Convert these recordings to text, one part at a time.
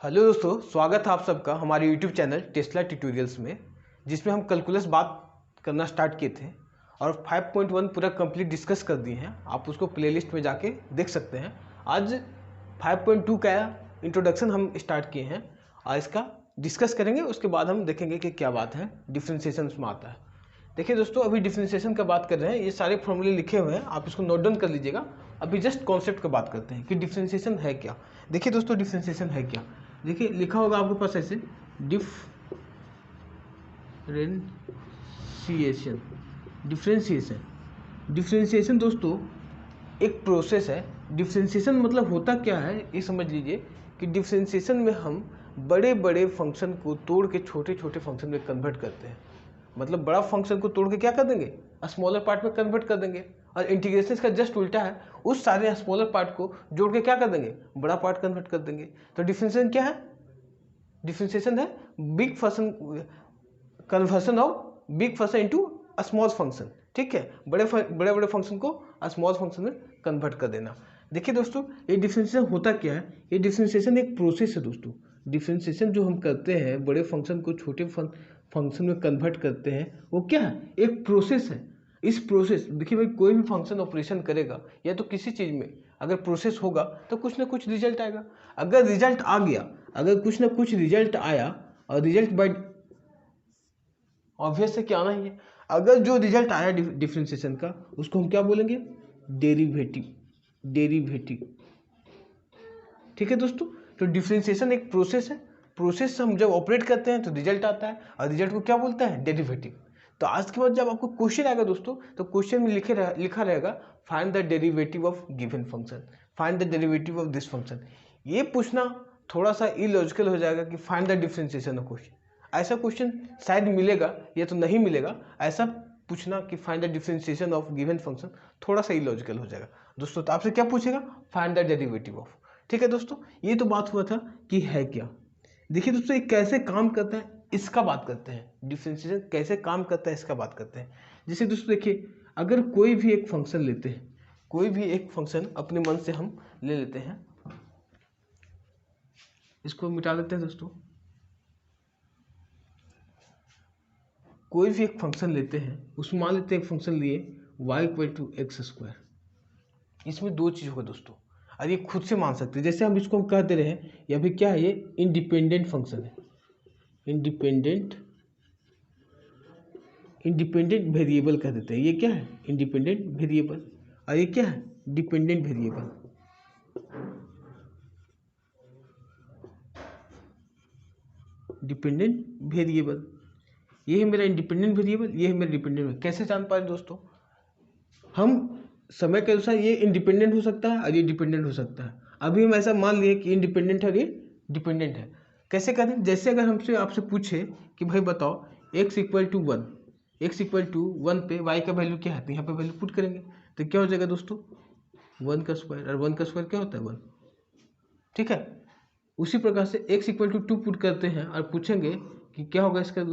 Hello दोस्तों, स्वागत है आप सबका हमारे YouTube चैनल टेस्ला ट्यूटोरियल्स में, जिसमें हम कैलकुलस बात करना स्टार्ट किए थे और 5.1 पूरा कंप्लीट डिस्कस कर दिए हैं। आप उसको प्लेलिस्ट में जाके देख सकते हैं। आज 5.2 का इंट्रोडक्शन हम स्टार्ट किए हैं और इसका डिस्कस करेंगे। उसके बाद हम देखेंगे कि क्या बात है डिफ्रेंशिएशन में आता है। देखिए दोस्तों, अभी डिफ्रेंशिएशन का बात कर रहे हैं। ये सारे फॉर्मूले लिखे हुए हैं, आप इसको नोट डाउन कर लीजिएगा। अभी जस्ट कॉन्सेप्ट का बात करते हैं कि डिफ्रेंशिएशन है क्या। देखिए दोस्तों, डिफ्रेंशिएशन है क्या। देखिए लिखा होगा आपके पास ऐसे, डिफ्रेंशिएशन। डिफ्रेंशिएशन दोस्तों एक प्रोसेस है। डिफ्रेंशिएशन मतलब होता क्या है ये समझ लीजिए कि डिफ्रेंशिएशन में हम बड़े बड़े फंक्शन को तोड़ के छोटे छोटे फंक्शन में कन्वर्ट करते हैं। मतलब बड़ा फंक्शन को तोड़ के क्या कर देंगे, स्मॉलर पार्ट में कन्वर्ट कर देंगे। और इंटीग्रेशन का जस्ट उल्टा है, उस सारे स्मॉलर पार्ट को जोड़ के क्या कर देंगे, बड़ा पार्ट कन्वर्ट कर देंगे। तो डिफरेंशिएशन क्या है? डिफरेंशिएशन है big function, conversion of big function into a small function. ठीक है, बड़े बड़े फंक्शन को स्मॉल फंक्शन में कन्वर्ट कर देना। देखिए दोस्तों, ये डिफरेंशिएशन होता क्या है। ये डिफरेंशिएशन एक प्रोसेस है दोस्तों। डिफरेंशिएशन जो हम करते हैं, बड़े फंक्शन को छोटे फंक्शन में कन्वर्ट करते हैं, वो क्या है, एक प्रोसेस है। इस प्रोसेस, देखिए भाई, कोई भी फंक्शन ऑपरेशन करेगा या तो किसी चीज़ में अगर प्रोसेस होगा तो कुछ ना कुछ रिजल्ट आएगा। अगर रिजल्ट आ गया, अगर कुछ ना कुछ रिजल्ट आया, और रिजल्ट बाय ऑब्वियस है क्या आना ही है। अगर जो रिजल्ट आया डिफरेंशिएशन का, उसको हम क्या बोलेंगे, डेरिवेटिव। डेरिवेटिव, ठीक है दोस्तों। तो डिफरेंशिएशन एक प्रोसेस है। प्रोसेस हम जब ऑपरेट करते हैं तो रिजल्ट आता है, और रिजल्ट को क्या बोलते हैं, डेरिवेटिव। तो आज के बाद जब आपको क्वेश्चन आएगा दोस्तों, तो क्वेश्चन में लिखा रहेगा find the derivative of given function, find the derivative of this function. ये पूछना थोड़ा सा इलॉजिकल हो जाएगा कि find the differentiation of question. ऐसा क्वेश्चन शायद मिलेगा या तो नहीं मिलेगा। ऐसा पूछना कि find the differentiation of given function थोड़ा सा इलॉजिकल हो जाएगा दोस्तों। तो आपसे क्या पूछेगा, फाइंड द डेरिवेटिव ऑफ। ठीक है दोस्तों, ये तो बात हुआ था कि है क्या। देखिए दोस्तों, ये कैसे काम करता है इसका बात करते हैं। डिफरेंशिएशन कैसे काम करता है इसका बात करते हैं। जैसे दोस्तों देखिए, अगर कोई भी एक फंक्शन लेते हैं, कोई भी एक फंक्शन अपने मन से हम ले लेते हैं, इसको मिटा देते हैं दोस्तों। कोई भी एक फंक्शन लेते हैं, उसमें मान लेते हैं एक फंक्शन लिए y=x²। इसमें दो चीज होगा दोस्तों, और ये खुद से मान सकते हैं। जैसे हम इसको कह दे रहे हैं, या फिर क्या है, ये इंडिपेंडेंट फंक्शन है। इंडिपेंडेंट वेरिएबल कह देते हैं। ये क्या है, इंडिपेंडेंट वेरिएबल। और ये क्या है, डिपेंडेंट वेरिएबल। डिपेंडेंट वेरिएबल, ये है मेरा इंडिपेंडेंट वेरिएबल, ये है मेरा डिपेंडेंट वेरिएबल। कैसे जान पाए दोस्तों, हम समय के अनुसार ये इंडिपेंडेंट हो सकता है और ये डिपेंडेंट हो सकता है। अभी हम ऐसा मान लिए कि इंडिपेंडेंट है और ये डिपेंडेंट है। कैसे करें, जैसे अगर हमसे आपसे पूछे कि भाई बताओ x=1, x=1 पे y का वैल्यू क्या है, तो यहाँ पे वैल्यू पुट करेंगे तो क्या हो जाएगा दोस्तों, 1 का स्क्वायर। और 1 का स्क्वायर क्या होता है, 1। ठीक है, उसी प्रकार से x=2 पुट करते हैं और पूछेंगे कि क्या होगा इसका,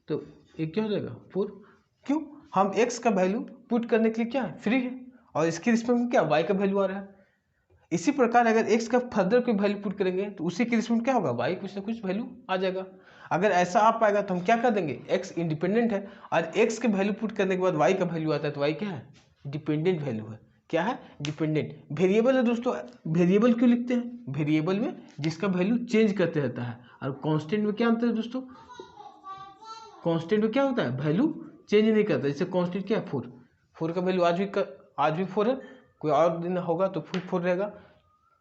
तो एक क्या हो जाएगा, 4। क्यों, हम x का वैल्यू पुट करने के लिए क्या है, फ्री है, और इसके रिस्पेक्ट में क्या y का वैल्यू आ रहा है। इसी प्रकार अगर x का फर्दर कोई वैल्यू पुट करेंगे तो उसी के रिस्पेक्ट क्या होगा, y कुछ ना कुछ वैल्यू आ जाएगा। अगर ऐसा आ पाएगा तो हम क्या कर देंगे, x इंडिपेंडेंट है और x के वैल्यू पुट करने के बाद y का वैल्यू आता है, तो y क्या है, डिपेंडेंट वैल्यू है। क्या है, डिपेंडेंट वेरिएबल है दोस्तों। वेरिएबल क्यों लिखते हैं, वेरिएबल में जिसका वैल्यू चेंज करते रहता है। और कांस्टेंट में क्या अंतर है दोस्तों, कांस्टेंट में क्या होता है, वैल्यू चेंज नहीं करता। जैसे कांस्टेंट क्या है, 4 का वैल्यू आज भी 4 है, कोई और दिन होगा तो फिर 4 रहेगा,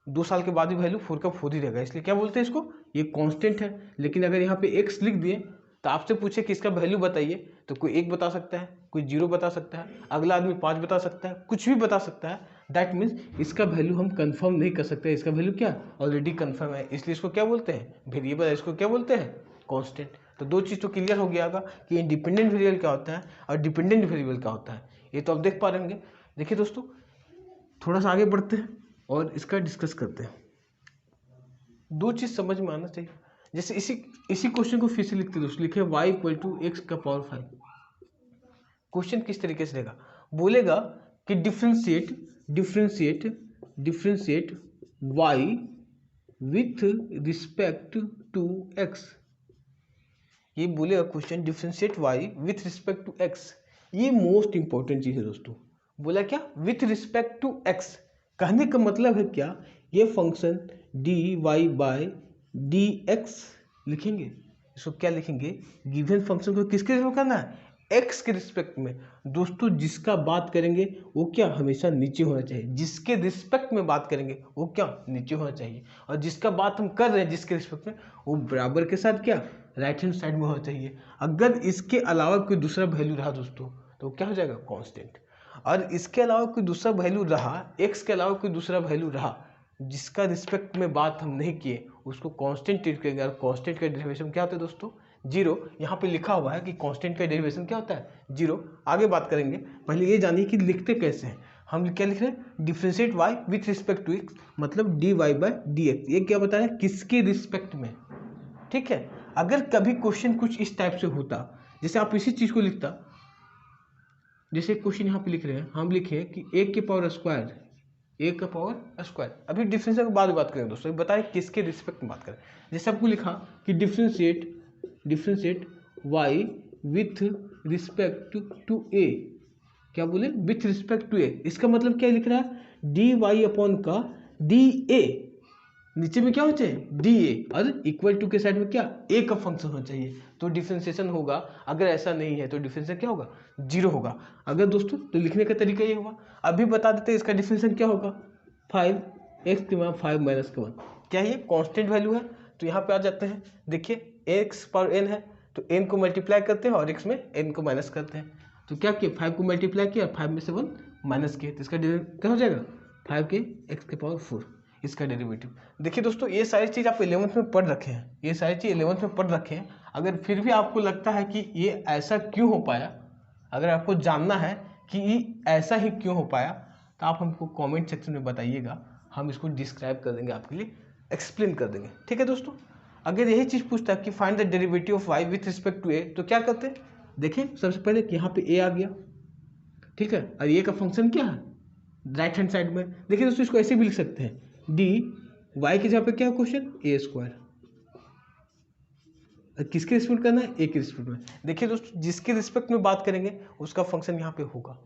2 साल के बाद भी वैल्यू 4 का 4 ही रहेगा। इसलिए क्या बोलते हैं इसको, ये कांस्टेंट है। लेकिन अगर यहाँ पे x लिख दिए तो आपसे पूछे कि इसका वैल्यू बताइए, तो कोई 1 बता सकता है, कोई 0 बता सकता है, अगला आदमी 5 बता सकता है, कुछ भी बता सकता है। दैट मीन्स इसका वैल्यू हम कंफर्म नहीं कर सकते। इसका वैल्यू क्या, ऑलरेडी कंफर्म है, इसलिए इसको क्या बोलते हैं, वेरिएबल है। इसको क्या बोलते हैं, कांस्टेंट। तो दो चीज़ तो क्लियर हो गया होगा कि इंडिपेंडेंट वेरिएबल क्या होता है और डिपेंडेंट वेरिएबल क्या होता है। ये तो आप देख पा रहे होंगे। देखिए दोस्तों, थोड़ा सा आगे बढ़ते हैं और इसका डिस्कस करते हैं। दो चीज समझ में आना चाहिए। जैसे इसी क्वेश्चन को फिर से लिखते हैं दोस्तों, लिखे y=x⁵। क्वेश्चन किस तरीके से रहेगा, बोलेगा कि differentiate y with respect to x. ये बोलेगा question differentiate y with respect to x. ये मोस्ट इंपॉर्टेंट चीज है दोस्तों। बोला क्या? With respect to x. कहने का मतलब है क्या? ये function d y by d x लिखेंगे। इसको क्या लिखेंगे? गिवन फंक्शन को किसके रिस्पेक्ट करना है? एक्स के रिस्पेक्ट में। दोस्तों जिसका बात करेंगे वो क्या? हमेशा नीचे होना चाहिए। जिसके रिस्पेक्ट में बात करेंगे वो क्या? नीचे होना चाहिए। और जिसका बात हम कर रहे हैं जिसके रिस्पेक्ट में, वो बराबर के साथ क्या? राइट हैंड साइड में होना चाहिए। अगर इसके अलावा कोई दूसरा वैल्यू रहा दोस्तों तो क्या हो जाएगा? कांस्टेंट। और इसके अलावा कोई दूसरा वैल्यू रहा, एक्स के अलावा कोई दूसरा वैल्यू रहा जिसका रिस्पेक्ट में बात हम नहीं किए, उसको कांस्टेंट ट्रीट करेंगे। और कांस्टेंट का डेरिवेशन क्या होता है दोस्तों? जीरो। यहाँ पे लिखा हुआ है कि कांस्टेंट का डेरिवेशन क्या होता है? जीरो। आगे बात करेंगे, पहले ये जानिए कि लिखते कैसे हैं। हम क्या लिख रहे हैं? Differentiate y with respect to x, मतलब d y by d x. ये क्या बताया? किसके रिस्पेक्ट में। ठीक है। अगर कभी क्वेश्चन कुछ इस टाइप से होता, जैसे आप इसी चीज को लिखता, जैसे क्वेश्चन यहाँ पे लिख रहे हैं, हम लिखे कि ए के पावर स्क्वायर, ए का पावर स्क्वायर। अभी डिफरेंशिएट के बाद बात करेंगे दोस्तों, बताएं किसके रिस्पेक्ट में बात करें। जैसे आपको लिखा कि differentiate y with respect to a. क्या बोले? With respect to a. इसका मतलब क्या लिख रहा है? डी वाई अपॉन का डी ए, नीचे में क्या होना चाहिए? डी ए, और इक्वल टू के साइड में क्या? ए का फंक्शन होना चाहिए, तो डिफरेंशिएशन होगा। अगर ऐसा नहीं है तो डिफरेंशिएशन क्या होगा? जीरो होगा। अगर दोस्तों तो लिखने का तरीका ये होगा। अभी बता देते हैं इसका डिफरेंशिएशन क्या होगा। 5x के बाद 5 माइनस के 1। क्या ये कांस्टेंट वैल्यू है? तो यहाँ पे आ जाते हैं। देखिए x पावर n है तो n को मल्टीप्लाई करते हैं और x में n को माइनस करते हैं। तो क्या किया? 5 को मल्टीप्लाई किया और 5 में से 1 माइनस किया, तो इसका क्या हो जाएगा? 5 के x के पावर 4, इसका डेरिवेटिव। देखिए दोस्तों ये सारी चीज़ आप 11th में पढ़ रखे हैं, ये सारी चीज़ 11th में पढ़ रखे हैं। अगर फिर भी आपको लगता है कि ये ऐसा क्यों हो पाया, अगर आपको जानना है कि ये ऐसा ही क्यों हो पाया, तो आप हमको कमेंट सेक्शन में बताइएगा। हम इसको डिस्क्राइब कर देंगे, आपके लिए एक्सप्लेन कर देंगे। ठीक है दोस्तों। अगर यही चीज़ पूछता है कि find the derivative of y with respect to a, तो क्या करते हैं? देखिए सबसे पहले कि यहाँ पे ए आ गया, ठीक है, और ये का फंक्शन क्या है? राइट हैंड साइड में। देखिए दोस्तों इसको ऐसे भी लिख सकते हैं, डी वाई की जगह पे क्या क्वेश्चन? ए स्क्वायर। किसके रिस्पेक्ट करना है? ए के रिस्पेक्ट में। देखिए दोस्तों जिसके रिस्पेक्ट में बात करेंगे उसका फंक्शन यहाँ पे होगा,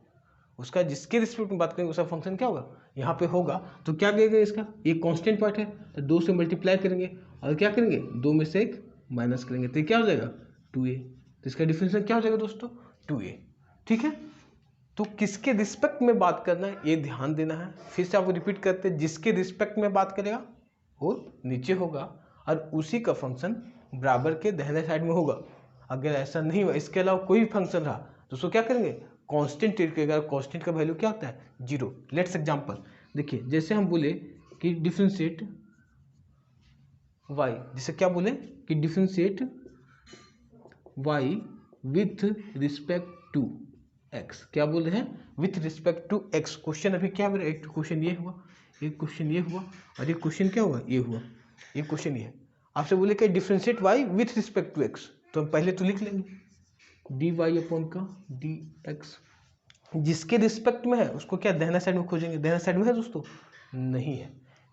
उसका जिसके रिस्पेक्ट में बात करेंगे उसका फंक्शन क्या होगा? यहाँ पे होगा। तो क्या करेंगे? इसका ये कांस्टेंट पार्ट है तो 2 से मल्टीप्लाई करेंगे और क्या करेंगे? 2 में से 1 माइनस करेंगे, तो क्या हो जाएगा? 2a। तो इसका डिफरेंशियल क्या हो जाएगा दोस्तों? 2a। ठीक है। तो किसके रिस्पेक्ट में बात करना है ये ध्यान देना है। फिर से आपको रिपीट करते हैं, जिसके रिस्पेक्ट में बात करेगा वो नीचे होगा और उसी का फंक्शन बराबर के दाहिने साइड में होगा। अगर ऐसा नहीं हुआ, इसके अलावा कोई फंक्शन रहा तो उसको क्या करेंगे? कांस्टेंट ट्रीट करेगा। कांस्टेंट का वैल्यू क्या होता है? जीरो। लेट्स एग्जांपल देखिए, जैसे हम बोले कि डिफरेंशिएट वाई, जैसे क्या बोले कि differentiate y with respect to x. क्या बोल रहे हैं? With respect to x. Question अभी क्या मेरा? एक क्वेश्चन ये हुआ, एक क्वेश्चन ये हुआ, और एक क्वेश्चन क्या हुआ? ये हुआ। ये क्वेश्चन ये आपसे बोले कि differentiate y with respect to x, तो हम पहले तो लिख लेंगे डी वाई अपॉन का डी एक्स। जिसके रिस्पेक्ट में है उसको क्या दाहिना साइड में खोजेंगे? दाहिना साइड में है दोस्तों? नहीं है,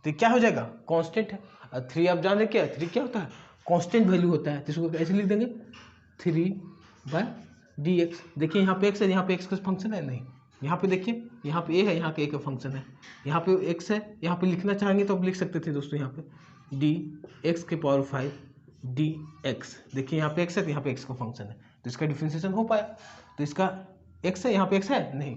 तो क्या हो जाएगा? कांस्टेंट है। और 3 आप जान रहे क्या? 3 क्या होता है? कांस्टेंट वैल्यू होता है, तो इसको ऐसे लिख देंगे 3 बाय डी एक्स। देखिए यहाँ पे एक्स है, यहाँ पे एक्स का फंक्शन है नहीं, यहाँ पे देखिए यहाँ पे ए है, यहाँ पे ए का फंक्शन है, यहाँ पे एक्स है। यहाँ पे लिखना चाहेंगे तो आप लिख सकते थे दोस्तों, यहाँ पे डी एक्स के पावर 5 डी एक्स। देखिए यहाँ पे एक्स है तो यहाँ पे एक्स का फंक्शन है, तो इसका डिफरेंशिएशन हो पाया। तो इसका एक्स है, यहाँ पे एक्स है नहीं,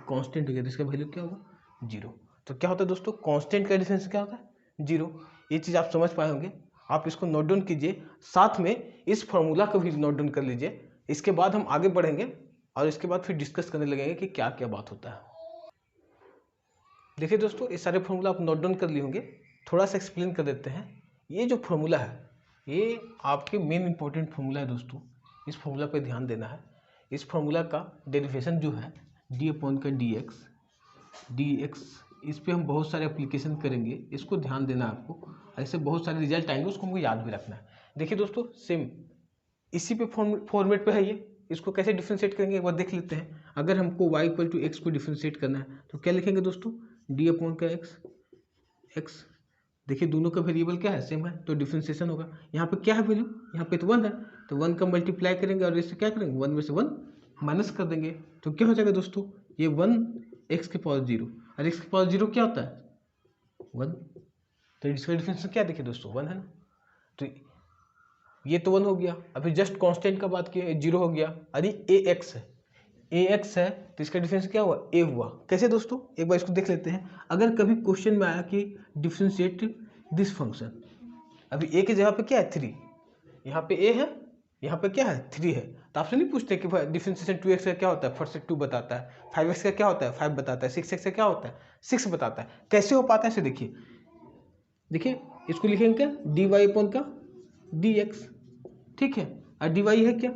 कांस्टेंट हो गया, तो इसका वैल्यू क्या होगा? जीरो। तो क्या होता है दोस्तों? कांस्टेंट का डिफरेंस क्या होता है? जीरो। ये चीज़ आप समझ पाए होंगे। आप इसको नोट डाउन कीजिए, साथ में इस फॉर्मूला को भी नोट डाउन कर लीजिए। इसके बाद हम आगे बढ़ेंगे और इसके बाद फिर डिस्कस करने लगेंगे कि क्या क्या बात होता है। देखिए दोस्तों ये सारे फॉर्मूला आप नोट डाउन कर लिए होंगे, थोड़ा सा एक्सप्लेन कर देते हैं। ये जो फॉर्मूला है ये आपके मेन इंपॉर्टेंट फॉर्मूला है दोस्तों, इस फॉर्मूला पे ध्यान देना है। इस फॉर्मूला का डेरिवेशन जो है डी अपॉन का डी एक्स, इस पे हम बहुत सारे एप्लीकेशन करेंगे, इसको ध्यान देना है आपको। ऐसे बहुत सारे रिजल्ट आएंगे, उसको हमको याद भी रखना है। देखिए दोस्तों सेम इसी पे फॉर्मेट पे है ये, इसको कैसे डिफरेंशिएट करेंगे एक बार देख लेते हैं। अगर हमको y इक्वल टू एक्स को डिफरेंशिएट करना है तो क्या लिखेंगे दोस्तों? डी अपॉन का एक्स देखिए दोनों का वेरिएबल क्या है, सेम है, तो डिफ्रेंसिएशन होगा। यहाँ पे क्या है वैल्यू, यहाँ पे तो 1 है, तो 1 का मल्टीप्लाई करेंगे और इससे क्या करेंगे, 1 में से 1 माइनस कर देंगे, तो क्या हो जाएगा दोस्तों, ये 1 x की पावर 0, और x की पावर 0 क्या होता है 1, तो इसका डिफरेंस क्या देखिए दोस्तों 1 है ना, तो ये तो 1 हो गया। अभी जस्ट कांस्टेंट का बात किए 0 हो गया। अरे ax है, ax है तो इसका डिफरेंस क्या हुआ, a हुआ। कैसे दोस्तों, एक बार इसको देख लेते हैं। अगर कभी क्वेश्चन में आया कि डिफरेंशिएट दिस फंक्शन, अभी a की जगह पे क्या है 3, यहाँ पे a है, यहाँ पे क्या है 3 है, तो आपसे नहीं पूछते कि डिफरेंशिएशन 2x का क्या होता है, फट से 2 बताता है, 5x का क्या होता है 5 बताता है, 6x का क्या होता है 6 बताता है। कैसे हो पाता है इसे देखिए, देखिए इसको लिखेंगे क्या, dy अपॉन का dx, ठीक है, और dy है क्या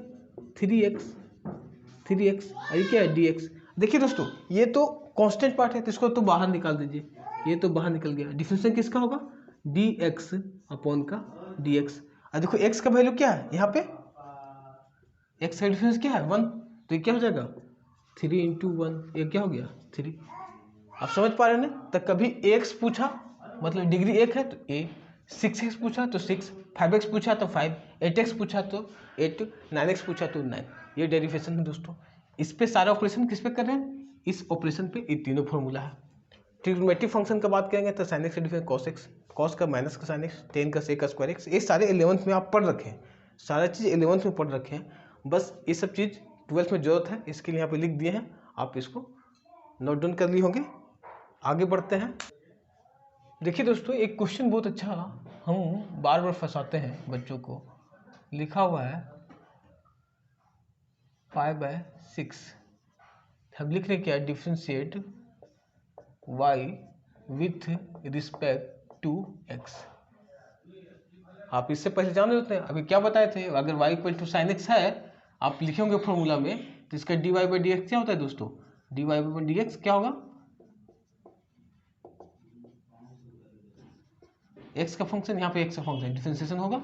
3x, और ये क्या है dx। देखिए दोस्तों ये तो कांस्टेंट पार्ट है, तो इसको तो बाहर निकाल दीजिए, ये तो बाहर निकल गया। डिफरेंशिएशन किसका होगा, dx अपॉन का dx, और देखो x का वैल्यू क्या है, यहाँ पे x का डिफरेंस क्या है 1, तो ये क्या हो जाएगा 3 × 1, ये क्या हो गया 3। आप समझ पा रहे हैं ना, तो कभी ax पूछा मतलब डिग्री 1 है तो a, 6x पूछा तो 6, 5x पूछा तो 5, 8x पूछा तो 8, 9x पूछा तो 9। ये डेरिवेशन है दोस्तों। इस पे सारा ऑपरेशन किस पे कर रहे हैं, इस ऑपरेशन पे ये तीनों फॉर्मूला है। ट्रिग्नोमेट्रिक फंक्शन का बात करेंगे तो sin x का डिफरेंस cos x, cos का माइनस का sin x, tan का sec का स्क्वायर x, ये सारे 11th में आप पढ़ रखे हैं, सारा चीज़ 11th में पढ़ रखे हैं। बस ये सब चीज़ 12th में जरूरत है, इसके लिए यहाँ पे लिख दिए हैं, आप इसको नोट डाउन कर लिए होंगे। आगे बढ़ते हैं। देखिए दोस्तों एक क्वेश्चन बहुत अच्छा हम बार बार फंसाते हैं बच्चों को, लिखा हुआ है 5/6, हम लिख रहे क्या, differentiate y with respect to x। आप इससे पहले जान रहे होते हैं, अभी क्या बताए थे, अगर y equal to sine x है, आप लिखे होंगे फॉर्मूला में, तो इसका dy/dx क्या होता है दोस्तों, dy/dx क्या होगा, x का फंक्शन, यहाँ पे x का फंक्शन, डिफरेंशिएशन होगा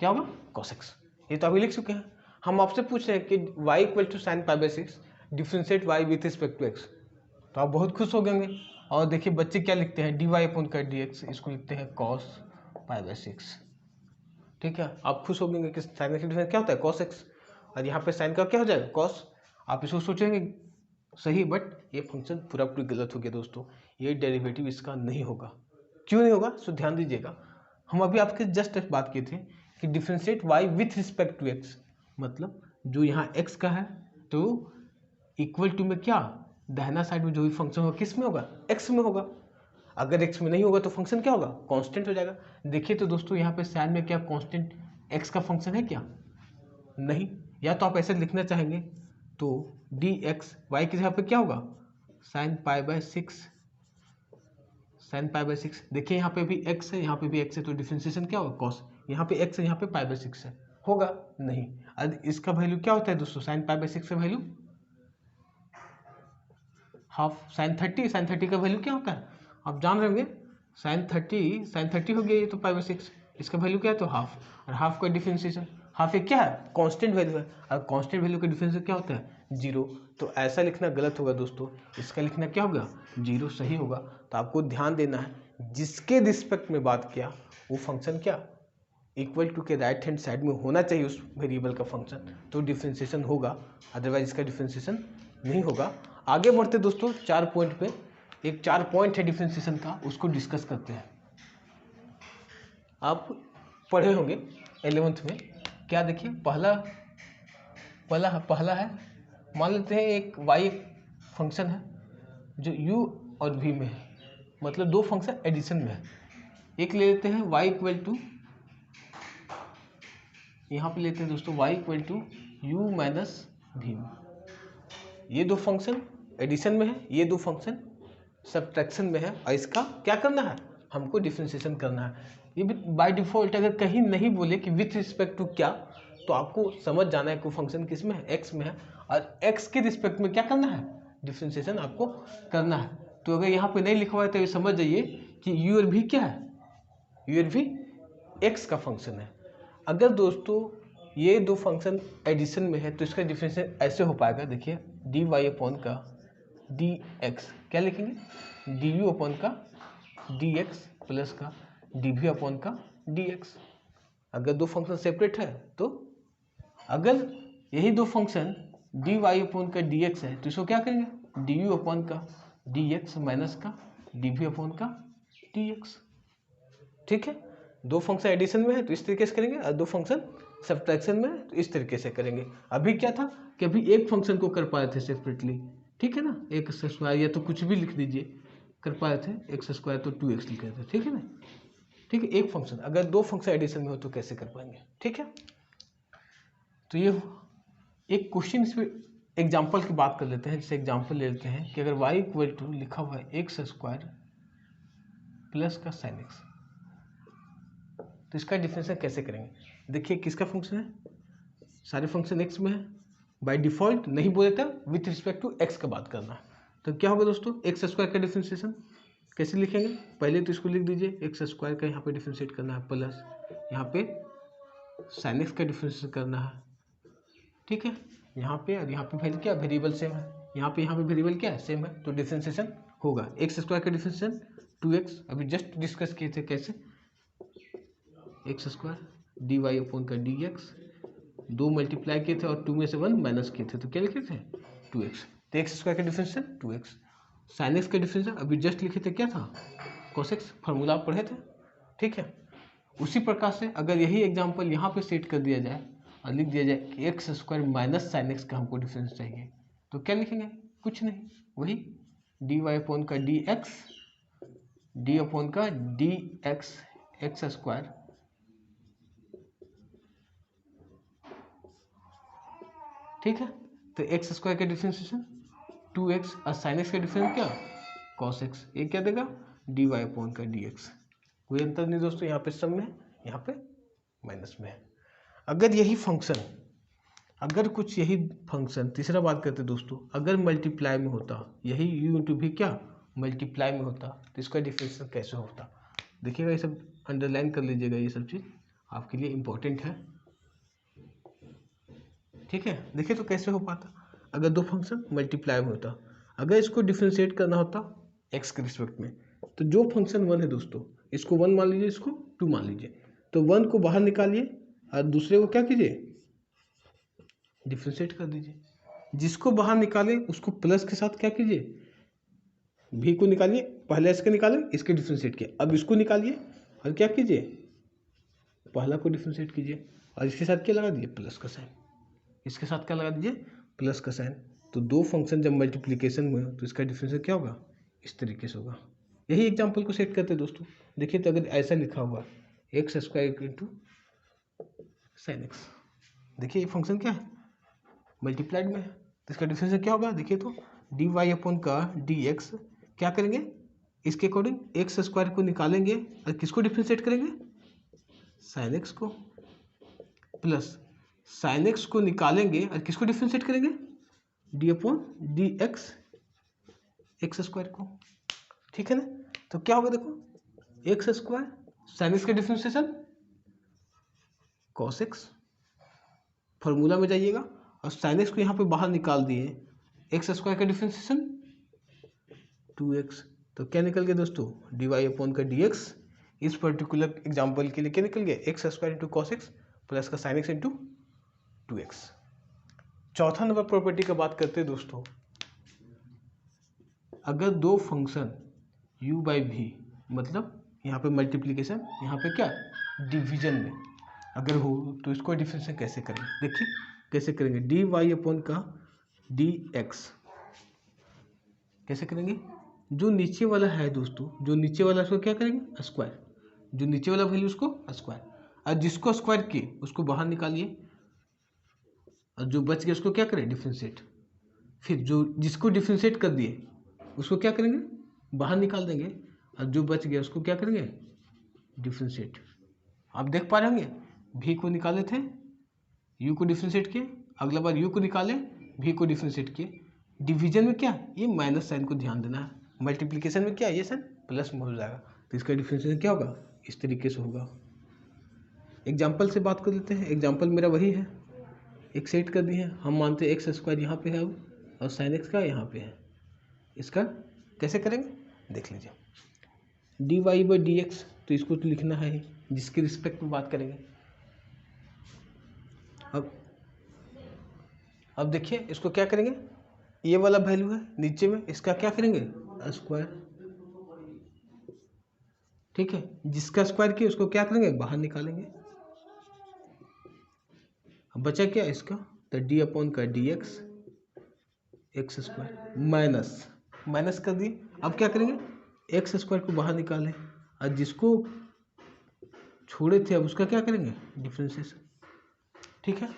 क्या होगा cos x। ये तो अभी लिख चुके हैं। हम आपसे पूछ रहे हैं कि y equal to sine π/6 differentiate y with respect to x, तो आप बहुत खुश हो गए। और देखिए बच्चे क्या लिखते हैं, dy अपॉन का dx, इसको लिखते हैं cos π/6, ठीक है। आप खुश हो गए कि साइन एक्स डिफरेंस क्या होता है cos x, और यहाँ पे साइन का क्या हो जाएगा cos। आप इसको सोचेंगे सही, बट ये फंक्शन पूरा पूरी गलत हो गया दोस्तों, ये डेरिवेटिव इसका नहीं होगा। क्यों नहीं होगा, सो ध्यान दीजिएगा। हम अभी आपके जस्ट बात किए थे कि differentiate y with respect to x, मतलब जो यहाँ x का है तो इक्वल टू में क्या, दाहिना साइड में जो भी फंक्शन होगा किस में होगा, x में होगा। अगर x में नहीं होगा तो फंक्शन क्या होगा, कांस्टेंट हो जाएगा। देखिए तो दोस्तों यहाँ पे साइन में क्या कांस्टेंट x का फंक्शन है क्या, नहीं। या तो आप ऐसे लिखना चाहेंगे तो dx y की जगह पे क्या होगा, साइन π/6, साइन π/6। देखिए यहाँ पे भी x है, यहाँ पे भी x है, तो डिफरेंशिएशन क्या होगा cos, यहाँ पे x है, यहाँ पे π/6 है, होगा नहीं। अब इसका वैल्यू क्या होता है दोस्तों, साइन π/6 का वैल्यू हाफ, साइन 30 का वैल्यू क्या होता है, आप जान रहे होंगे, साइन 30 हो गया, ये तो π/6, इसका वैल्यू क्या है तो हाफ, और हाफ का डिफरेंशिएशन, हाफ एक क्या है कांस्टेंट वैल्यू है, और कांस्टेंट वैल्यू का डिफरेंशिएशन क्या होता है 0, तो ऐसा लिखना गलत होगा दोस्तों, इसका लिखना क्या होगा 0 सही होगा। तो आपको ध्यान देना है, जिसके रिस्पेक्ट में बात किया वो फंक्शन क्या इक्वल टू के राइट हैंड साइड में होना चाहिए उस वेरिएबल का फंक्शन, तो डिफरेंशिएशन होगा, अदरवाइज इसका डिफरेंशिएशन नहीं होगा। आगे बढ़ते दोस्तों 4 पॉइंट पे, एक 4 पॉइंट है डिफरेंशिएशन का, उसको डिस्कस करते हैं। आप पढ़े होंगे 11th में, क्या देखिए पहला है, मान लेते हैं एक y फंक्शन है जो u और v में है, मतलब दो फंक्शन एडिशन में है। एक ले लेते हैं y इक्वल टू, यहाँ पे लेते हैं दोस्तों y equal to u minus v, ये दो फंक्शन एडिशन में है, ये दो फंक्शन सब्ट्रैक्शन में है, और इसका क्या करना है, हमको डिफरेंशिएशन करना है। ये भी बाय डिफॉल्ट अगर कहीं नहीं बोले कि विथ रिस्पेक्ट टू क्या, तो आपको समझ जाना है कि फंक्शन किस में है, x में है, और x के रिस्पेक्ट में क्या करना है, डिफरेंशिएशन आपको करना है। तो अगर यहाँ पे नहीं लिखा हुआ है तो ये समझ जाइए कि u और v क्या है, u और v x का फंक्शन है। अगर दोस्तों ये दो फंक्शन एडिशन में है तो इसका डिफरेंशिएशन ऐसे हो पाएगा, देखिए dy अपॉन का dx, क्या लिखेंगे du अपॉन का dx प्लस का डी वी अपॉन का डी एक्स। अगर दो फंक्शन सेपरेट है तो अगर यही दो फंक्शन डी वाई अपॉन का डी एक्स है तो इसको क्या करेंगे, डी यू अपॉन का डी एक्स माइनस का डी वी अपॉन का डी एक्स। ठीक है, दो फंक्शन एडिशन में है तो इस तरीके से करेंगे, और दो फंक्शन सब्ट्रैक्शन में है तो इस तरीके से करेंगे। अभी क्या था कि अभी एक फंक्शन को कर पा रहे थे सेपरेटली, ठीक है ना, एक्स स्क्वायर या तो कुछ भी लिख दीजिए, कर पा रहे थे एक्स स्क्वायर तो 2x लिख रहे थे, ठीक है ना। ठीक है, एक फंक्शन, अगर दो फंक्शन एडिशन में हो तो कैसे कर पाएंगे। ठीक है, तो ये एक क्वेश्चन, इस पर एग्जाम्पल की बात कर लेते हैं। जैसे एग्जाम्पल ले लेते हैं कि अगर y इक्वल टू लिखा हुआ है एक्स स्क्वायर प्लस का साइन एक्स, तो इसका डिफरेंशियल कैसे करेंगे। देखिए किसका फंक्शन है, सारे फंक्शन x में है, बाय डिफॉल्ट नहीं बोले था विथ रिस्पेक्ट टू x का बात करना है। तो क्या होगा दोस्तों, एक्स स्क्वायर का डिफरेंशिएशन कैसे लिखेंगे, पहले तो इसको लिख दीजिए, एक्स स्क्वायर का यहाँ पे डिफरेंशिएट करना है, प्लस यहाँ पे साइन एक्स का डिफरेंशिएशन करना है। ठीक है, यहाँ पे और यहाँ पे वैल्यू क्या, वेरिएबल सेम है, यहाँ पे वेरिएबल क्या है, सेम है, तो डिफरेंशिएशन होगा। एक्स स्क्वायर का डिफरेंशिएशन 2x, अभी जस्ट डिस्कस किए थे कैसे, x square d y upon का डी एक्स, 2 मल्टीप्लाई किए थे और 2 में से 1 माइनस किए थे तो क्या लिखे थे 2x। तो एक्स स्क्वायर का डिफरेंशिएशन 2x, साइन एक्स का डिफरेंशिएशन अभी जस्ट लिखे थे क्या था, cos x, फार्मूला आप पढ़े थे। ठीक है, उसी प्रकार से अगर यही एग्जांपल यहाँ पे सेट कर दिया जाए और लिख दिया जाए कि x square minus sine x का हमको डिफरेंस चाहिए, तो क्या लिखेंगे, कुछ नहीं, वही डी वाई अपॉन का डी एक्स, डी अपॉन का डी एक्स एक्स स्क्वायर ठीक है। तो एक्स स्क्वायर का डिफरेंशिएशन 2x और साइन एक्स का डिफरेंस क्या, cos x, ये क्या देगा डी वाई अपॉन का डी एक्स। कोई अंतर नहीं दोस्तों, यहाँ पे सम में है, यहाँ पे माइनस में है। अगर यही फंक्शन, अगर कुछ यही फंक्शन, तीसरा बात करते दोस्तों, अगर मल्टीप्लाई में होता, यही u इंटू भी क्या मल्टीप्लाई में होता, तो इसका डिफरेंशिएशन कैसे होता। देखिएगा, ये सब अंडरलाइन कर लीजिएगा, ये सब चीज़ आपके लिए इम्पोर्टेंट है। ठीक है, देखिए तो कैसे हो पाता, अगर दो फंक्शन मल्टीप्लाई में होता, अगर इसको डिफरेंशिएट करना होता x के रिस्पेक्ट में, तो जो फंक्शन 1 है दोस्तों, इसको 1 मान लीजिए, इसको 2 मान लीजिए, तो 1 को बाहर निकालिए और दूसरे को क्या कीजिए, डिफरेंशिएट कर दीजिए। जिसको बाहर निकालें उसको प्लस के साथ क्या कीजिए, भी को निकालिए, पहले इसके निकालें, इसके डिफरेंशिएट किए, अब इसको निकालिए और क्या कीजिए, पहला को डिफरेंशिएट कीजिए और इसके साथ क्या लगा दीजिए, प्लस का साइन, इसके साथ क्या लगा दीजिए, प्लस का साइन। तो दो फंक्शन जब मल्टीप्लिकेशन में हो तो इसका डिफरेंशियल क्या होगा, इस तरीके से होगा। यही एग्जांपल को सेट करते हैं दोस्तों। देखिए तो अगर ऐसा लिखा हुआ x square into sine x, देखिए ये फंक्शन क्या है, मल्टीप्लाइड में है, तो इसका डिफरेंशियल क्या होगा, देखिए तो डी वाई अपॉन का डी एक्स, क्या करेंगे, इसके अकॉर्डिंग एक्स स्क्वायर को निकालेंगे और किसको डिफरेंशिएट करेंगे, साइन एक्स को, प्लस साइन एक्स को निकालेंगे और किसको डिफरेंशिएट करेंगे, D upon D x x square को। ठीक है ना, तो क्या होगा, देखो एक्स स्क्वायर साइन एक्स का डिफरेंशिएशन कॉस एक्स, फॉर्मूला में जाइएगा और साइन एक्स को यहाँ पे बाहर निकाल दिए, एक्स स्क्वायर का डिफरेंशिएशन 2x, तो क्या निकल गया दोस्तों, डी वाई अपॉन का डी एक्स। इस पर्टिकुलर एग्जाम्पल के लिए क्या निकल गया, x square into cos x plus का साइन एक्स इंटू 2x। चौथा नंबर प्रॉपर्टी का बात करते हैं दोस्तों, अगर दो फंक्शन u बाई वी, मतलब यहाँ पे मल्टीप्लिकेशन, यहाँ पे क्या डिवीजन में अगर हो तो इसको डिफरेंशिएट कैसे करेंगे, देखिए कैसे करेंगे, डी वाई अपॉन का डी एक्स कैसे करेंगे, जो नीचे वाला है दोस्तों, जो नीचे वाला उसको क्या करेंगे, स्क्वायर, जो नीचे वाला वैल्यू उसको स्क्वायर, और जिसको स्क्वायर किए उसको बाहर निकालिए और जो बच गया उसको क्या करें, डिफरेंशिएट। फिर जो जिसको डिफरेंशिएट कर दिए उसको क्या करेंगे, बाहर निकाल देंगे, और जो बच गया उसको क्या करेंगे, डिफरेंशिएट। आप देख पा रहे होंगे, भी को निकाले थे, यू को डिफरेंशिएट किए, अगला बार यू को निकाले, भी को डिफरेंशिएट किए। डिवीजन में क्या, ये माइनस साइन को ध्यान देना है, मल्टीप्लिकेशन में क्या, ये साइन प्लस में हो जाएगा, तो इसका डिफरेंशिएशन क्या होगा, इस तरीके से होगा। एग्जाम्पल से बात कर लेते हैं, एग्जाम्पल मेरा वही है, एक सेट कर दिए हैं, हम मानते हैं एक्स स्क्वायर यहाँ पे है अब और साइन एक्स का यहाँ पे है, इसका कैसे करेंगे देख लीजिए, d y by d x तो इसको तो लिखना है ही, जिसके रिस्पेक्ट में बात करेंगे। अब देखिए इसको क्या करेंगे, ये वाला वैल्यू है नीचे में, इसका क्या करेंगे स्क्वायर, ठीक है। जिसका स्क्वायर किया उसको क्या करेंगे बाहर निकालेंगे। अब बचा क्या इसका, तो डी अपॉन का d x x square minus कर दिए। अब क्या करेंगे एक्स स्क्वायर को बाहर निकालें, और जिसको छोड़े थे अब उसका क्या करेंगे डिफरेंशिएशन, ठीक है,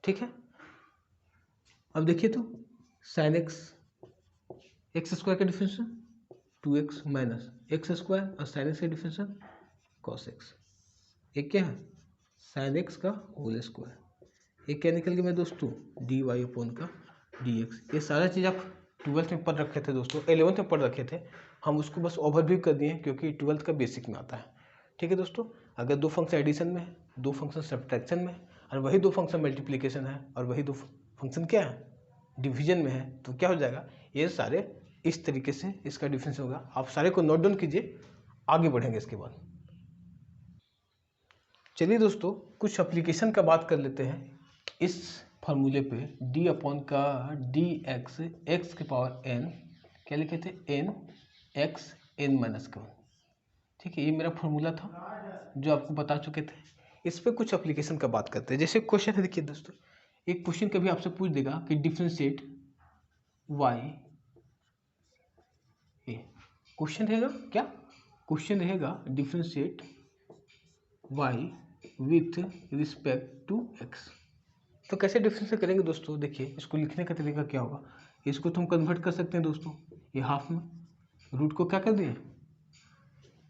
ठीक है। अब देखिए तो साइन एक्स एक्स स्क्वायर का differentiation 2x minus x square, और साइन एक्स का डिफरेंशिएशन कॉस एक्स। एक क्या है साइन एक्स का होल स्क्वायर, एक क्या निकल गया मेरे दोस्तों डी वाई अपॉन का डी एक्स। ये सारा चीज़ आप 12th में पढ़ रखे थे दोस्तों, 11th में पढ़ रखे थे, हम उसको बस ओवरव्यू कर दिए क्योंकि 12th का बेसिक में आता है, ठीक है दोस्तों। अगर दो फंक्शन एडिशन में है, दो फंक्शन सब्ट्रैक्शन में है, और वही दो फंक्शन मल्टीप्लिकेशन है, और वही दो फंक्शन क्या है डिवीजन में है, तो क्या हो जाएगा ये सारे इस तरीके से इसका डिफरेंस होगा। आप सारे को नोट डाउन कीजिए, आगे बढ़ेंगे इसके बाद। चलिए दोस्तों कुछ एप्लीकेशन का बात कर लेते हैं इस फार्मूले पे, d अपॉन का डी एक्स एक्स के पावर n, क्या लिखे थे n एक्स n माइनस का, ठीक है। ये मेरा फार्मूला था जो आपको बता चुके थे। इस पे कुछ एप्लीकेशन का बात करते हैं। जैसे क्वेश्चन है, देखिए दोस्तों, एक क्वेश्चन कभी आपसे पूछ देगा कि डिफरेंशिएट y, क्वेश्चन रहेगा क्या, क्वेश्चन रहेगा differentiate y with respect to x। तो कैसे डिफरेंशिएट करेंगे दोस्तों, देखिए इसको लिखने का तरीका क्या होगा, इसको तो हम कन्वर्ट कर सकते हैं दोस्तों, ये हाफ में रूट को क्या कर दिए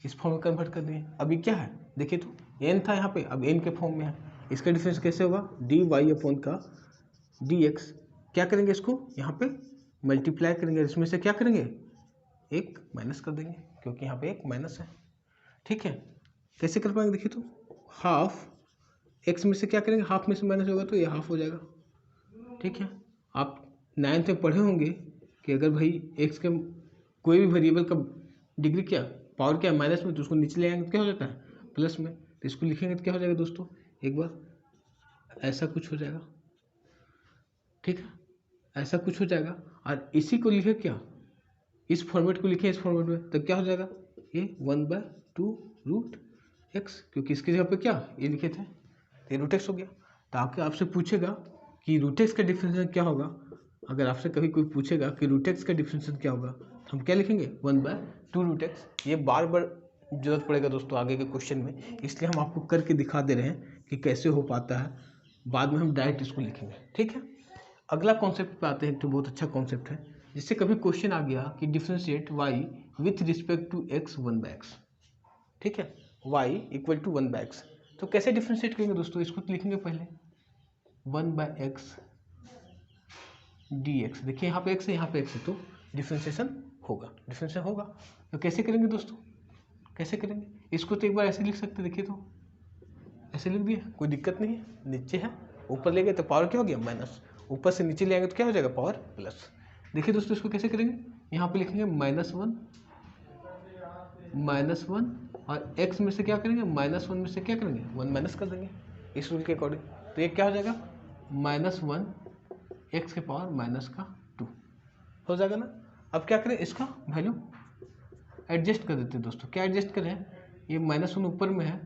इस फॉर्म में कन्वर्ट कर दिए। अभी क्या है देखिए तो n था यहाँ पे, अब n के फॉर्म में है, इसका डिफरेंस कैसे होगा डी वाई अपॉन का डी एक्स। क्या करेंगे इसको यहाँ पे मल्टीप्लाई करेंगे, इसमें से क्या करेंगे एक माइनस कर देंगे क्योंकि यहाँ पे एक माइनस है, ठीक है। कैसे कर पाएंगे देखिए तो हाफ एक्स में से क्या करेंगे, हाफ में से माइनस होगा तो ये हाफ हो जाएगा, ठीक है। आप 9th में पढ़े होंगे कि अगर भाई एक्स के कोई भी वेरिएबल का डिग्री क्या पावर क्या माइनस में, तो उसको नीचे ले आएंगे तो क्या हो जाता है प्लस में, तो इसको लिखेंगे तो क्या हो जाएगा दोस्तों, एक बार ऐसा कुछ हो जाएगा, ठीक है, ऐसा कुछ हो जाएगा। और इसी को लिखे क्या इस फॉर्मेट को लिखे इस फॉर्मेट में, तो क्या हो जाएगा ये 1/2√x, क्योंकि इसकी जगह पे क्या ये लिखे थे तो ये √x हो गया। तो आके आपसे पूछेगा कि √x का डिफरेंशिएशन क्या होगा, अगर आपसे कभी कोई पूछेगा कि √x का डिफरेंशिएशन क्या होगा, तो हम क्या लिखेंगे 1/2√x। ये बार बार जरूरत पड़ेगा दोस्तों आगे के क्वेश्चन में, इसलिए हम आपको करके दिखा दे रहे हैं कि कैसे हो पाता है, बाद में हम डायरेक्ट इसको लिखेंगे, ठीक है। अगला कॉन्सेप्ट पे आते हैं, तो बहुत अच्छा कॉन्सेप्ट है, जिससे कभी क्वेश्चन आ गया कि differentiate y with respect to x 1/x, ठीक है, y इक्वल टू 1/x। तो कैसे डिफरेंशिएट करेंगे दोस्तों, इसको लिखेंगे पहले 1/x dx। देखिए यहाँ पे x है यहाँ पे x है, तो डिफरेंशिएशन होगा। तो कैसे करेंगे दोस्तों, कैसे करेंगे इसको, तो एक बार ऐसे लिख सकते, देखिए तो ऐसे लिख दिए, कोई दिक्कत नहीं है, नीचे है ऊपर ले गए तो पावर क्या हो गया माइनस, ऊपर से नीचे ले आएंगे तो क्या हो जाएगा पावर प्लस। देखिए दोस्तों इसको कैसे करेंगे, यहाँ पे लिखेंगे -1 और x में से क्या करेंगे -1 में से क्या करेंगे 1 माइनस कर देंगे इस रूल के अकॉर्डिंग, तो ये क्या हो जाएगा -1 x के पावर -2 हो जाएगा ना। अब क्या करें इसका वैल्यू एडजस्ट कर देते हैं दोस्तों, क्या एडजस्ट करें, ये -1 ऊपर में है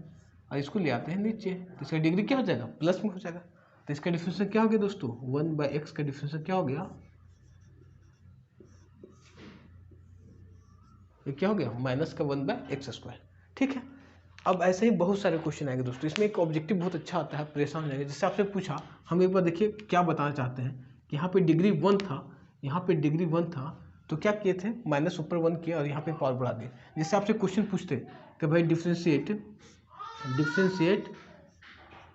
और इसको ले आते हैं नीचे, तो इसका डिग्री क्या हो जाएगा प्लस में हो जाएगा। तो इसका डिफरेंशिएशन क्या हो गया दोस्तों 1/x का डिफरेंशिएशन क्या हो गया, ये क्या हो गया -1/x², ठीक है। अब ऐसे ही बहुत सारे क्वेश्चन आएंगे दोस्तों, इसमें एक ऑब्जेक्टिव बहुत अच्छा आता है, परेशान हो जाएंगे। जैसे आपसे पूछा, हम एक बार देखिए क्या बताना चाहते हैं कि यहाँ पे डिग्री 1 था, यहाँ पे डिग्री 1 था, तो क्या किए थे माइनस ऊपर 1 किया और यहाँ पे पावर बढ़ा दिए। जैसे आपसे क्वेश्चन पूछते कि भाई डिफरेंशिएट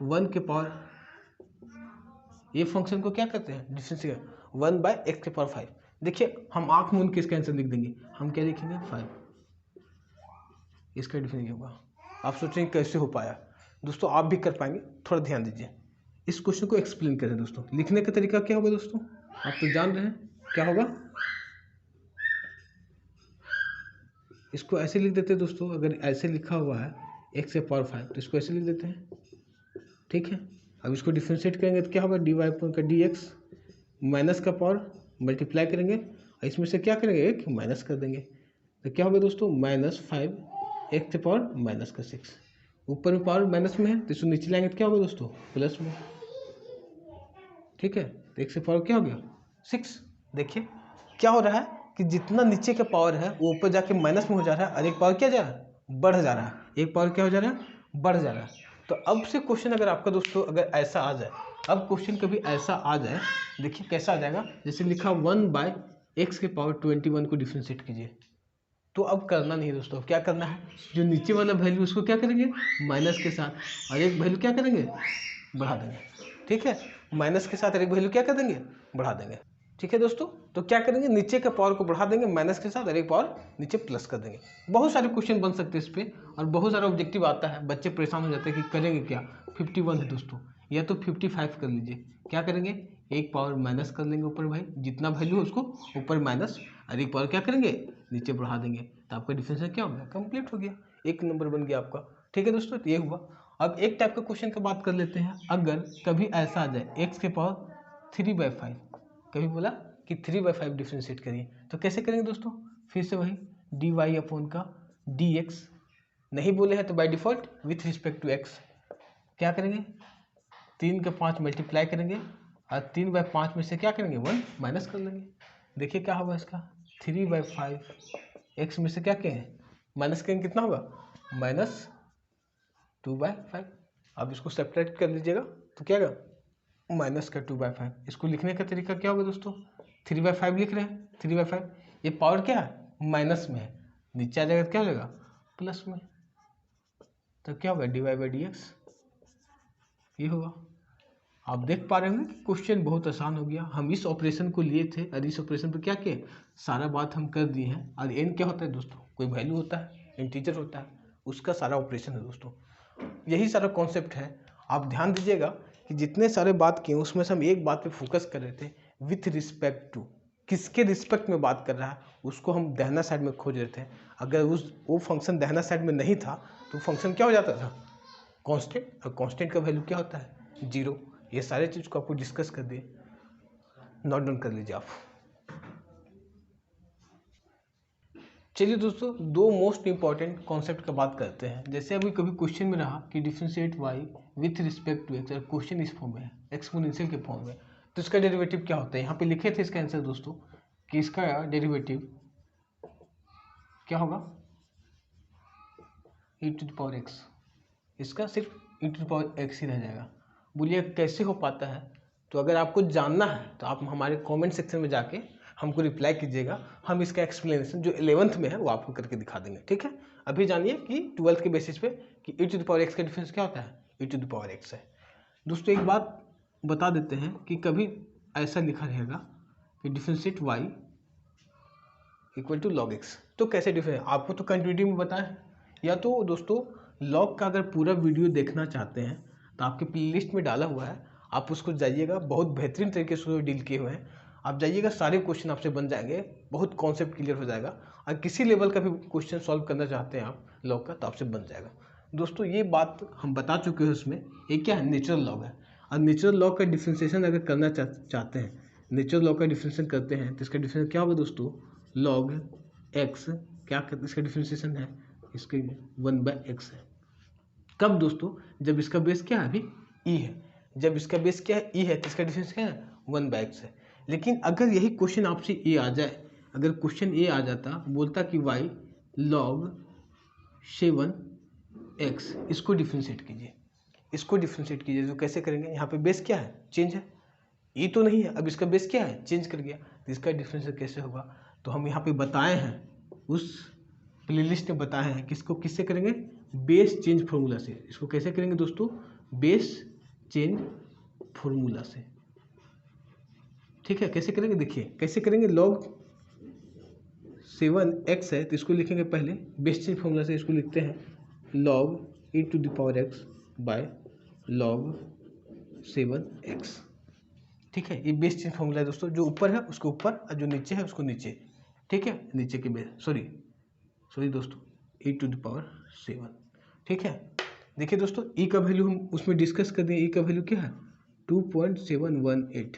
1 के पावर, ये फंक्शन को क्या कहते हैं डिफरेंशिएट 1/x⁵। देखिए हम आँख मूंद के इसका आंसर लिख देंगे, हम क्या लिखेंगे 5, इसका डिफरेंस होगा। आप सोचेंगे कैसे हो पाया दोस्तों, आप भी कर पाएंगे, थोड़ा ध्यान दीजिए। इस क्वेश्चन को एक्सप्लेन करें दोस्तों, लिखने का तरीका क्या होगा दोस्तों, आप तो जान रहे हैं क्या होगा, इसको ऐसे लिख देते हैं दोस्तों, अगर ऐसे लिखा हुआ है x के पावर 5 तो इसको ऐसे लिख देते हैं, ठीक है। अब इसको डिफ्रेंशिएट करेंगे तो क्या होगा, dy अपॉन का dx, माइनस का पावर मल्टीप्लाई करेंगे और इसमें से क्या करेंगे, एक माइनस कर देंगे, तो क्या होगा दोस्तों, -5 x के पावर -6। ऊपर में पावर माइनस में है तो इसको नीचे लाएंगे तो क्या होगा दोस्तों, प्लस में, ठीक है। तो x से पावर क्या हो गया, 6। देखिए क्या हो रहा है कि जितना नीचे का पावर है वो ऊपर जाके माइनस में हो जा रहा है और एक पावर क्या जा रहा है, बढ़ जा रहा है, एक पावर क्या हो जा रहा है, बढ़ जा रहा है। तो अब से क्वेश्चन अगर आपका दोस्तों अगर ऐसा आ जाए, अब क्वेश्चन कभी ऐसा आ जाए, देखिए कैसा आ जाएगा, जैसे लिखा 1/x के पावर 21 को डिफ्रेंशिएट कीजिए। तो अब करना नहीं दोस्तों, क्या करना है, जो नीचे वाला वैल्यू उसको क्या करेंगे, माइनस के साथ, और एक वैल्यू क्या करेंगे, बढ़ा देंगे, ठीक है। माइनस के साथ एक वैल्यू क्या कर देंगे, बढ़ा देंगे, ठीक है दोस्तों। तो क्या करेंगे, नीचे का पावर को बढ़ा देंगे माइनस के साथ और एक पावर नीचे प्लस कर देंगे। बहुत सारे क्वेश्चन बन सकते हैं इस पर और बहुत सारा ऑब्जेक्टिव आता है, बच्चे परेशान हो जाते हैं कि करेंगे क्या। 51 है दोस्तों, या तो 55 कर लीजिए, क्या करेंगे, एक पावर माइनस कर लेंगे ऊपर, भाई जितना वैल्यू है उसको ऊपर माइनस और एक पावर क्या करेंगे, नीचे बढ़ा देंगे, तो आपका डिफरेंशियल क्या हो गया, कंप्लीट हो गया, एक नंबर बन गया आपका, ठीक है दोस्तों। तो ये हुआ। अब एक टाइप का क्वेश्चन की बात कर लेते हैं, अगर कभी ऐसा आ जाए x के पावर 3/5, कभी बोला कि 3/5 डिफ्रेंशिएट करिए, तो कैसे करेंगे दोस्तों, फिर से वही dy अपॉन का dx, नहीं बोले हैं तो by default with respect to x क्या करेंगे, 3 का 5 मल्टीप्लाई करेंगे और 3/5 में से क्या करेंगे, 1 माइनस कर लेंगे। देखिए क्या होगा इसका, 3/5 x में से क्या कहें, माइनस करेंगे, कितना होगा, -2/5। अब इसको सेपरेट कर लीजिएगा तो क्या होगा, -2/5। इसको लिखने का तरीका क्या होगा दोस्तों, 3/5 लिख रहे हैं, 3/5 ये पावर क्या है, माइनस में है, नीचे आ जाएगा तो क्या हो जाएगा, प्लस में, तो क्या होगा, dy/dx ये होगा। आप देख पा रहे होंगे कि क्वेश्चन बहुत आसान हो गया। हम इस ऑपरेशन को लिए थे और इस ऑपरेशन पर क्या किए, सारा बात हम कर दिए हैं। और एन क्या होता है दोस्तों, कोई वैल्यू होता है, इंटीजर होता है, उसका सारा ऑपरेशन है दोस्तों, यही सारा कॉन्सेप्ट है। आप ध्यान दीजिएगा कि जितने सारे बात किए उसमें से हम एक बात पे फोकस कर रहे थे, विथ रिस्पेक्ट टू, किसके रिस्पेक्ट में बात कर रहा है उसको हम दाहिना साइड में खोज रहे थे। अगर वो फंक्शन दाहिना साइड में नहीं था तो फंक्शन क्या हो जाता था, कांस्टेंट, और कांस्टेंट का वैल्यू क्या होता है, 0। ये सारे चीज़ को आपको डिस्कस कर दिए, नोट डाउन कर लीजिए आप। चलिए दोस्तों, दो मोस्ट इंपॉर्टेंट कॉन्सेप्ट का बात करते हैं। जैसे अभी कभी क्वेश्चन में रहा कि differentiate y with respect to x, question इस फॉर्म में है, एक्सपोनेंशियल के फॉर्म में, तो इसका डेरिवेटिव क्या होता है। यहाँ पे लिखे थे इसका आंसर दोस्तों कि इसका डेरिवेटिव क्या होगा, e⁻x, इसका सिर्फ e⁻x ही रह जाएगा। बोलिए कैसे हो पाता है, तो अगर आपको जानना है तो आप हमारे कमेंट सेक्शन में जाके हमको रिप्लाई कीजिएगा, हम इसका एक्सप्लेनेशन जो 11th में है वो आपको करके दिखा देंगे, ठीक है। अभी जानिए कि 12th के बेसिस पे कि e⁻x का डिफरेंस क्या होता है, e⁻x है। दोस्तों एक बात बता देते हैं कि कभी ऐसा लिखा रहेगा कि differentiate y equal to log x, तो कैसे डिफरेंस, आपको तो कंटिन्यूटी में बताएं। या तो दोस्तों लॉग का अगर पूरा वीडियो देखना चाहते हैं तो आपके प्लेलिस्ट में डाला हुआ है, आप उसको जाइएगा, बहुत बेहतरीन तरीके से डील किए हुए हैं। आप जाइएगा, सारे क्वेश्चन आपसे बन जाएंगे, बहुत कॉन्सेप्ट क्लियर हो जाएगा। और किसी लेवल का भी क्वेश्चन सॉल्व करना चाहते हैं आप लॉग का तो आपसे बन जाएगा। दोस्तों ये बात हम बता चुके हैं उसमें, ये क्या है, नेचुरल लॉग है। और नेचुरल लॉग का डिफ्रेंशिएशन अगर करना चाहते हैं, नेचुरल लॉग का डिफ्रेंशिएशन करते हैं तो इसका डिफ्रेंशिएशन क्या होगा दोस्तों, log x, क्या इसका डिफ्रेंशिएशन है, इसके 1/x है। कब दोस्तों, जब इसका बेस क्या है, अभी e है, जब इसका बेस क्या है, e है, तो इसका डिफरेंस क्या है, 1/x है। लेकिन अगर यही क्वेश्चन आपसे a आ जाए, अगर क्वेश्चन a आ जाता, बोलता कि y log 7x, इसको डिफ्रेंशिएट कीजिए, इसको डिफ्रेंशिएट कीजिए, तो कैसे करेंगे, यहाँ पे बेस क्या है, चेंज है, e तो नहीं है, अब इसका बेस क्या है, चेंज कर गया, तो इसका डिफ्रेंशिएट कैसे होगा। तो हम यहाँ पे बताए हैं, उस प्लेलिस्ट में बताए हैं कि इसको किससे करेंगे, बेस चेंज फॉर्मूला से। इसको कैसे करेंगे दोस्तों, बेस चेंज फॉर्मूला से, ठीक है। कैसे करेंगे, देखिए कैसे करेंगे, log 7x है तो इसको लिखेंगे पहले बेस चेंज फॉर्मूला से, इसको लिखते हैं log e⁻x bye log 7x, ठीक है। ये बेस चेंज फॉर्मूला है दोस्तों, जो ऊपर है उसको ऊपर और जो नीचे है उसको नीचे, ठीक है, नीचे के बेस, सॉरी सॉरी दोस्तों e⁻7। ठीक है, देखिए दोस्तों ई का वैल्यू हम उसमें डिस्कस कर दें। ई का वैल्यू क्या है 2.718।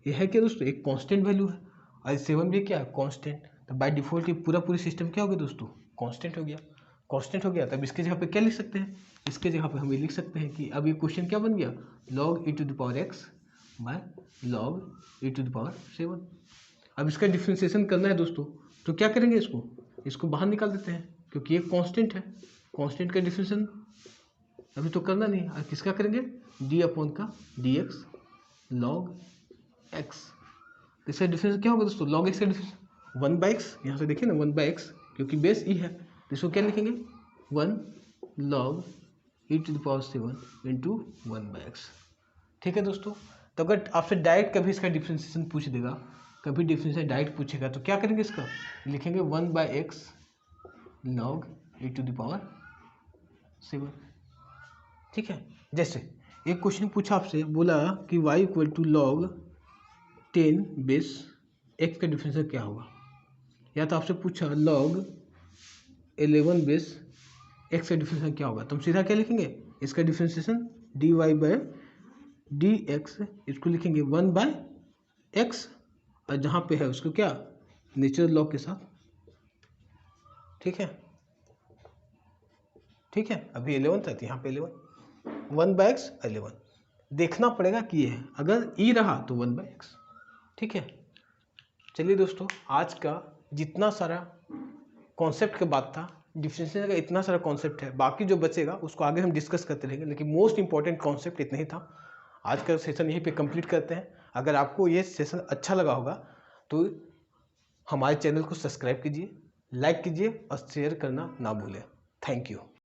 ये है क्या दोस्तों, एक कांस्टेंट वैल्यू है, और 7 भी क्या है कांस्टेंट। तो बाय डिफॉल्ट ये पूरी सिस्टम क्या हो गया दोस्तों, कांस्टेंट हो गया। कांस्टेंट हो गया तब इसके जगह पे क्या लिख सकते हैं, इसके जगह पे हम ये लिख सकते हैं कि अब ये क्वेश्चन क्या बन गया, log e⁻x bye log e⁻7। अब इसका डिफ्रेंसिएशन करना है दोस्तों, तो क्या करेंगे, इसको बाहर निकाल देते हैं, क्योंकि ये कांस्टेंट है। कांस्टेंट का डिफ्रेंसिएशन अभी तो करना नहीं, और किसका करेंगे, d/dx log x। इसका डिफरेंस क्या होगा दोस्तों, log x का डिफरेंस 1/x, यहाँ से देखिए ना 1/x, क्योंकि बेस ई है, तो इसको क्या लिखेंगे 1 log e⁻7 इंटू 1/x। ठीक है दोस्तों, तो अगर आपसे डायरेक्ट कभी इसका डिफ्रेंसिएशन पूछ देगा, कभी डिफ्रेंसिएशन डायरेक्ट पूछेगा, तो क्या करेंगे, इसका लिखेंगे 1/x log e⁻7। ठीक है, जैसे एक क्वेश्चन पूछा आपसे, बोला कि y = log 10 बेस x का डिफरेंशियल क्या होगा, या तो आपसे पूछा log 11 बेस x का डिफरेंशियल क्या होगा, तो हम सीधा क्या लिखेंगे, इसका डिफरेंशिएशन dy/dx, इसको लिखेंगे 1/x, और जहाँ पे है उसको क्या नेचुरल लॉग के साथ। ठीक है, ठीक है, अभी 11 था, यहाँ पे 11 1/x 11 देखना पड़ेगा कि ये है, अगर ई रहा तो 1/x। ठीक है, चलिए दोस्तों, आज का जितना सारा कॉन्सेप्ट के बात था, डिफरेंशिएशन का इतना सारा कॉन्सेप्ट है, बाकी जो बचेगा उसको आगे हम डिस्कस करते रहेंगे, लेकिन मोस्ट इंपॉर्टेंट कॉन्सेप्ट इतना ही था। आज का सेशन यहीं पे कंप्लीट करते हैं। अगर आपको ये सेशन अच्छा लगा होगा तो हमारे चैनल को सब्सक्राइब कीजिए, लाइक कीजिए और शेयर करना ना भूलें। Thank you.